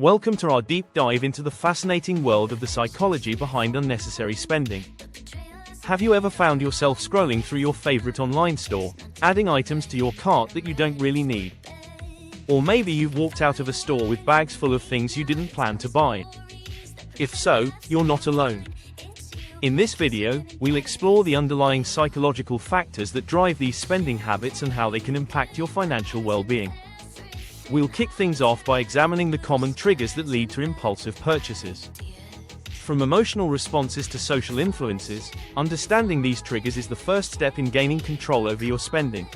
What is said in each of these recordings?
Welcome to our deep dive into the fascinating world of the psychology behind unnecessary spending. Have you ever found yourself scrolling through your favorite online store, adding items to your cart that you don't really need? Or maybe you've walked out of a store with bags full of things you didn't plan to buy. If so, you're not alone. In this video, we'll explore the underlying psychological factors that drive these spending habits and how they can impact your financial well-being. We'll kick things off by examining the common triggers that lead to impulsive purchases. From emotional responses to social influences, understanding these triggers is the first step in gaining control over your spending.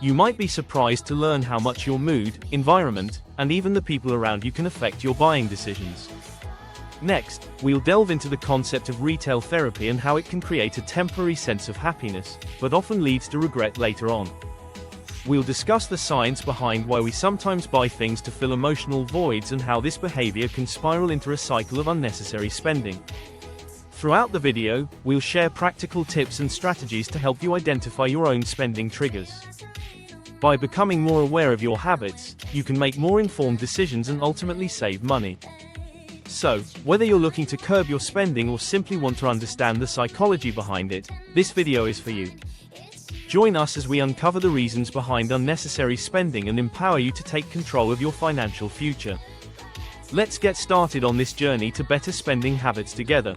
You might be surprised to learn how much your mood, environment, and even the people around you can affect your buying decisions. Next, we'll delve into the concept of retail therapy and how it can create a temporary sense of happiness, but often leads to regret later on. We'll discuss the science behind why we sometimes buy things to fill emotional voids and how this behavior can spiral into a cycle of unnecessary spending. Throughout the video, we'll share practical tips and strategies to help you identify your own spending triggers. By becoming more aware of your habits, you can make more informed decisions and ultimately save money. So, whether you're looking to curb your spending or simply want to understand the psychology behind it, this video is for you. Join us as we uncover the reasons behind unnecessary spending and empower you to take control of your financial future. Let's get started on this journey to better spending habits together.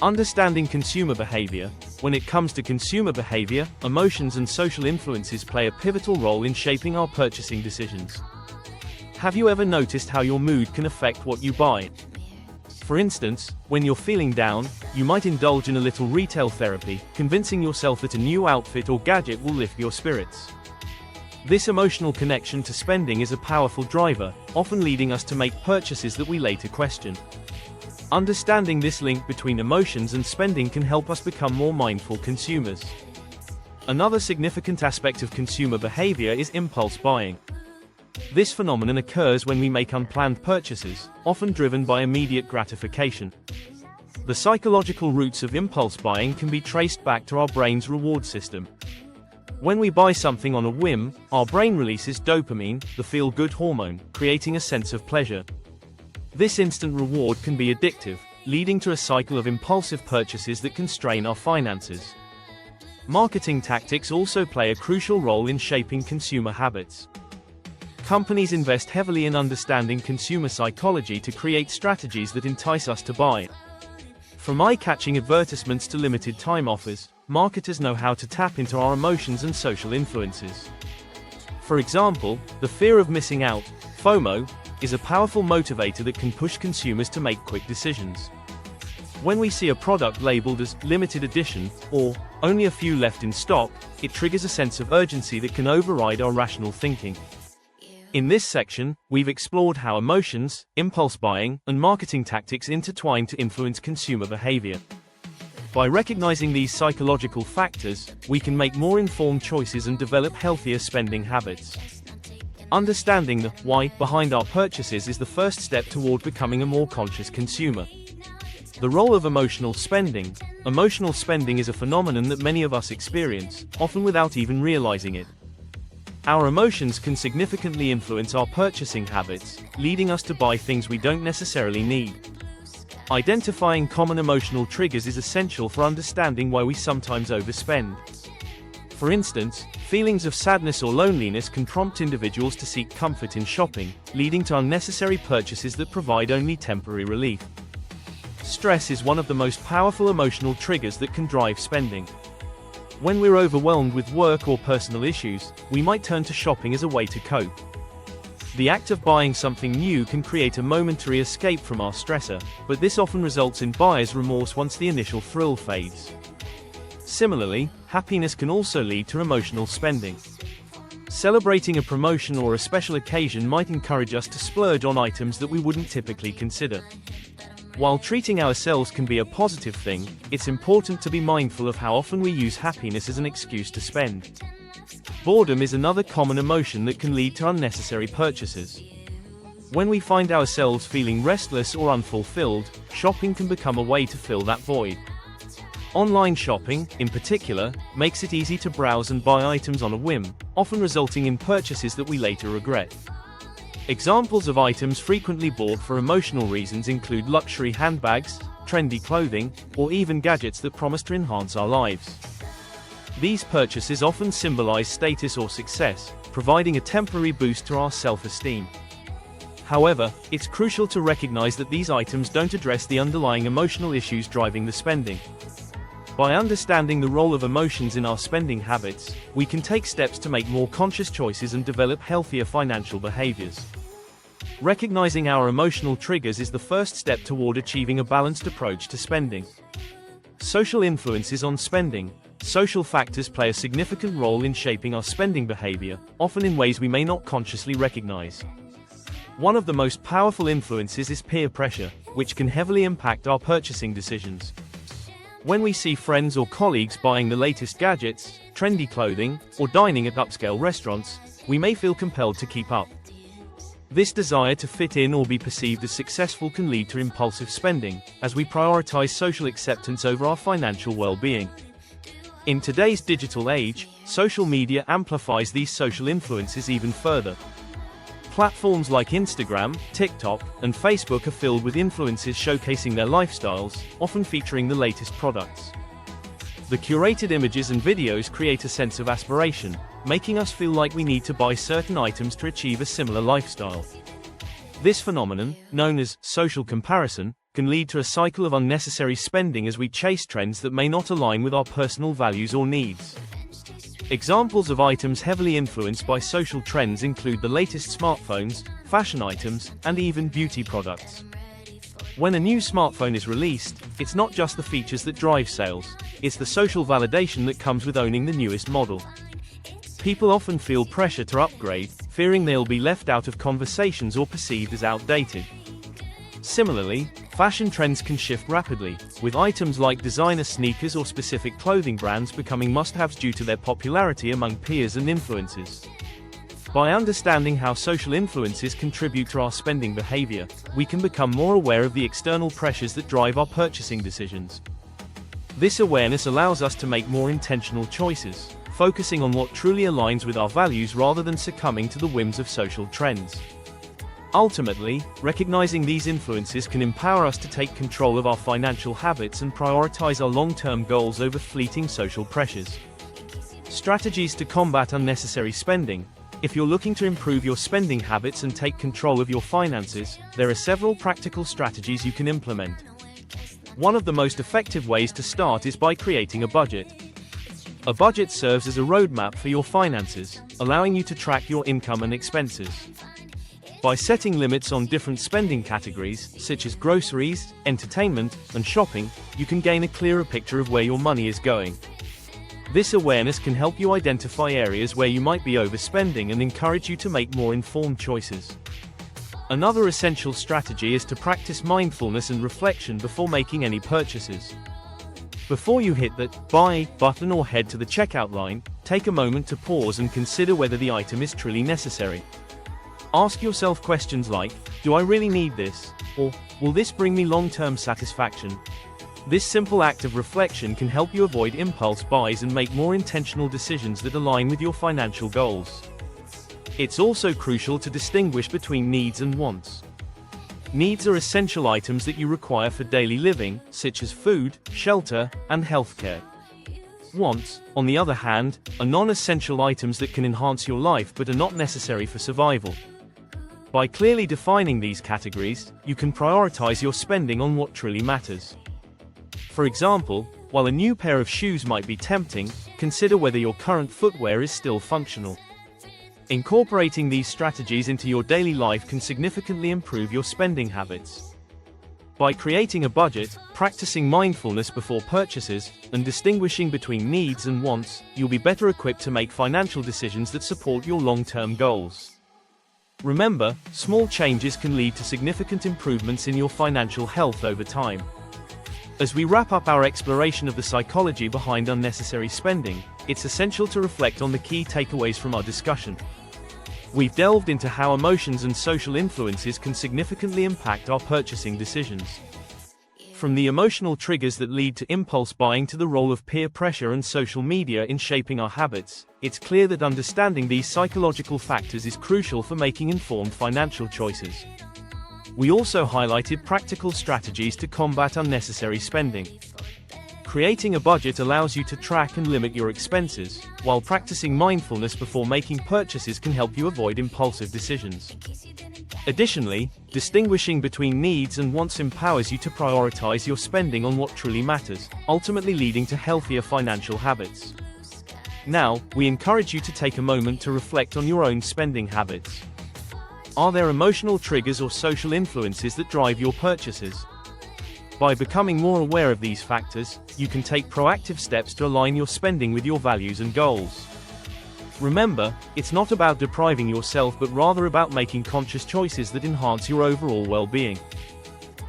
Understanding consumer behavior. When it comes to consumer behavior, emotions and social influences play a pivotal role in shaping our purchasing decisions. Have you ever noticed how your mood can affect what you buy? For instance, when you're feeling down, you might indulge in a little retail therapy, convincing yourself that a new outfit or gadget will lift your spirits. This emotional connection to spending is a powerful driver, often leading us to make purchases that we later question. Understanding this link between emotions and spending can help us become more mindful consumers. Another significant aspect of consumer behavior is impulse buying. This phenomenon occurs when we make unplanned purchases, often driven by immediate gratification. The psychological roots of impulse buying can be traced back to our brain's reward system. When we buy something on a whim, our brain releases dopamine, the feel-good hormone, creating a sense of pleasure. This instant reward can be addictive, leading to a cycle of impulsive purchases that can strain our finances. Marketing tactics also play a crucial role in shaping consumer habits. Companies invest heavily in understanding consumer psychology to create strategies that entice us to buy. From eye-catching advertisements to limited-time offers, marketers know how to tap into our emotions and social influences. For example, the fear of missing out, FOMO, is a powerful motivator that can push consumers to make quick decisions. When we see a product labeled as limited edition, or only a few left in stock, it triggers a sense of urgency that can override our rational thinking. In this section, we've explored how emotions, impulse buying, and marketing tactics intertwine to influence consumer behavior. By recognizing these psychological factors, we can make more informed choices and develop healthier spending habits. Understanding the why behind our purchases is the first step toward becoming a more conscious consumer. The role of emotional spending. Emotional spending is a phenomenon that many of us experience, often without even realizing it. Our emotions can significantly influence our purchasing habits, leading us to buy things we don't necessarily need. Identifying common emotional triggers is essential for understanding why we sometimes overspend. For instance, feelings of sadness or loneliness can prompt individuals to seek comfort in shopping, leading to unnecessary purchases that provide only temporary relief. Stress is one of the most powerful emotional triggers that can drive spending. When we're overwhelmed with work or personal issues, we might turn to shopping as a way to cope. The act of buying something new can create a momentary escape from our stressor, but this often results in buyer's remorse once the initial thrill fades. Similarly, happiness can also lead to emotional spending. Celebrating a promotion or a special occasion might encourage us to splurge on items that we wouldn't typically consider. While treating ourselves can be a positive thing, it's important to be mindful of how often we use happiness as an excuse to spend. Boredom is another common emotion that can lead to unnecessary purchases. When we find ourselves feeling restless or unfulfilled, shopping can become a way to fill that void. Online shopping, in particular, makes it easy to browse and buy items on a whim, often resulting in purchases that we later regret. Examples of items frequently bought for emotional reasons include luxury handbags, trendy clothing, or even gadgets that promise to enhance our lives. These purchases often symbolize status or success, providing a temporary boost to our self-esteem. However, it's crucial to recognize that these items don't address the underlying emotional issues driving the spending. By understanding the role of emotions in our spending habits, we can take steps to make more conscious choices and develop healthier financial behaviors. Recognizing our emotional triggers is the first step toward achieving a balanced approach to spending. Social influences on spending. Social factors play a significant role in shaping our spending behavior, often in ways we may not consciously recognize. One of the most powerful influences is peer pressure, which can heavily impact our purchasing decisions. When we see friends or colleagues buying the latest gadgets, trendy clothing, or dining at upscale restaurants, we may feel compelled to keep up. This desire to fit in or be perceived as successful can lead to impulsive spending, as we prioritize social acceptance over our financial well-being. In today's digital age, social media amplifies these social influences even further. Platforms like Instagram, TikTok, and Facebook are filled with influencers showcasing their lifestyles, often featuring the latest products. The curated images and videos create a sense of aspiration, making us feel like we need to buy certain items to achieve a similar lifestyle. This phenomenon, known as social comparison, can lead to a cycle of unnecessary spending as we chase trends that may not align with our personal values or needs. Examples of items heavily influenced by social trends include the latest smartphones, fashion items, and even beauty products. When a new smartphone is released, it's not just the features that drive sales, it's the social validation that comes with owning the newest model. People often feel pressure to upgrade, fearing they'll be left out of conversations or perceived as outdated. Similarly, fashion trends can shift rapidly, with items like designer sneakers or specific clothing brands becoming must-haves due to their popularity among peers and influencers. By understanding how social influences contribute to our spending behavior, we can become more aware of the external pressures that drive our purchasing decisions. This awareness allows us to make more intentional choices, focusing on what truly aligns with our values rather than succumbing to the whims of social trends. Ultimately, recognizing these influences can empower us to take control of our financial habits and prioritize our long-term goals over fleeting social pressures. Strategies to combat unnecessary spending. If you're looking to improve your spending habits and take control of your finances, there are several practical strategies you can implement. One of the most effective ways to start is by creating a budget. A budget serves as a roadmap for your finances, allowing you to track your income and expenses. By setting limits on different spending categories, such as groceries, entertainment, and shopping, you can gain a clearer picture of where your money is going. This awareness can help you identify areas where you might be overspending and encourage you to make more informed choices. Another essential strategy is to practice mindfulness and reflection before making any purchases. Before you hit that buy button or head to the checkout line, take a moment to pause and consider whether the item is truly necessary. Ask yourself questions like, do I really need this? Or, will this bring me long-term satisfaction? This simple act of reflection can help you avoid impulse buys and make more intentional decisions that align with your financial goals. It's also crucial to distinguish between needs and wants. Needs are essential items that you require for daily living, such as food, shelter, and healthcare. Wants, on the other hand, are non-essential items that can enhance your life but are not necessary for survival. By clearly defining these categories, you can prioritize your spending on what truly matters. For example, while a new pair of shoes might be tempting, consider whether your current footwear is still functional. Incorporating these strategies into your daily life can significantly improve your spending habits. By creating a budget, practicing mindfulness before purchases, and distinguishing between needs and wants, you'll be better equipped to make financial decisions that support your long-term goals. Remember, small changes can lead to significant improvements in your financial health over time. As we wrap up our exploration of the psychology behind unnecessary spending, it's essential to reflect on the key takeaways from our discussion. We've delved into how emotions and social influences can significantly impact our purchasing decisions. From the emotional triggers that lead to impulse buying to the role of peer pressure and social media in shaping our habits, it's clear that understanding these psychological factors is crucial for making informed financial choices. We also highlighted practical strategies to combat unnecessary spending. Creating a budget allows you to track and limit your expenses, while practicing mindfulness before making purchases can help you avoid impulsive decisions. Additionally, distinguishing between needs and wants empowers you to prioritize your spending on what truly matters, ultimately leading to healthier financial habits. Now, we encourage you to take a moment to reflect on your own spending habits. Are there emotional triggers or social influences that drive your purchases? By becoming more aware of these factors, you can take proactive steps to align your spending with your values and goals. Remember, it's not about depriving yourself but rather about making conscious choices that enhance your overall well-being.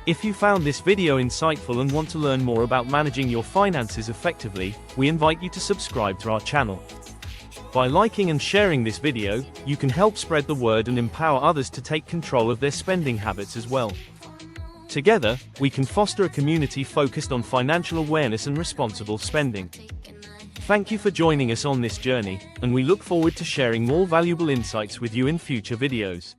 If you found this video insightful and want to learn more about managing your finances effectively, we invite you to subscribe to our channel. By liking and sharing this video, you can help spread the word and empower others to take control of their spending habits as well. Together, we can foster a community focused on financial awareness and responsible spending. Thank you for joining us on this journey, and we look forward to sharing more valuable insights with you in future videos.